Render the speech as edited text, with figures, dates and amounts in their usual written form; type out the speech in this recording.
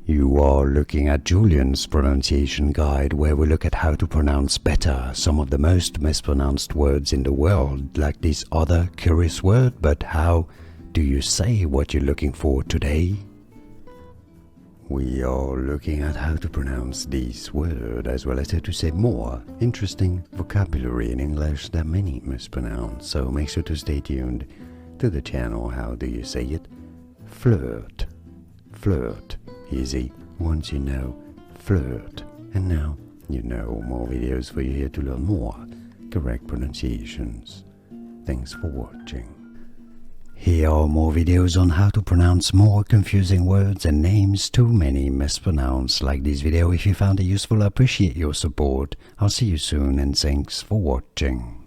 You are looking at Julian's pronunciation guide, where we look at how to pronounce better some of the most mispronounced words in the world, like this other curious word. But how do you say what you're looking for today? We are looking at how to pronounce this word, as well as how to say more interesting vocabulary in English that many mispronounce. So make sure to stay tuned to the channel. How do you say it? Flirt. Flirt. Easy once you know flirt. And now you know more videos for you here to learn more correct pronunciations. Thanks for watching. Here are more videos on how to pronounce more confusing words and names too many mispronounced. Like this video if you found it useful. I appreciate your support. I'll see you soon and thanks for watching.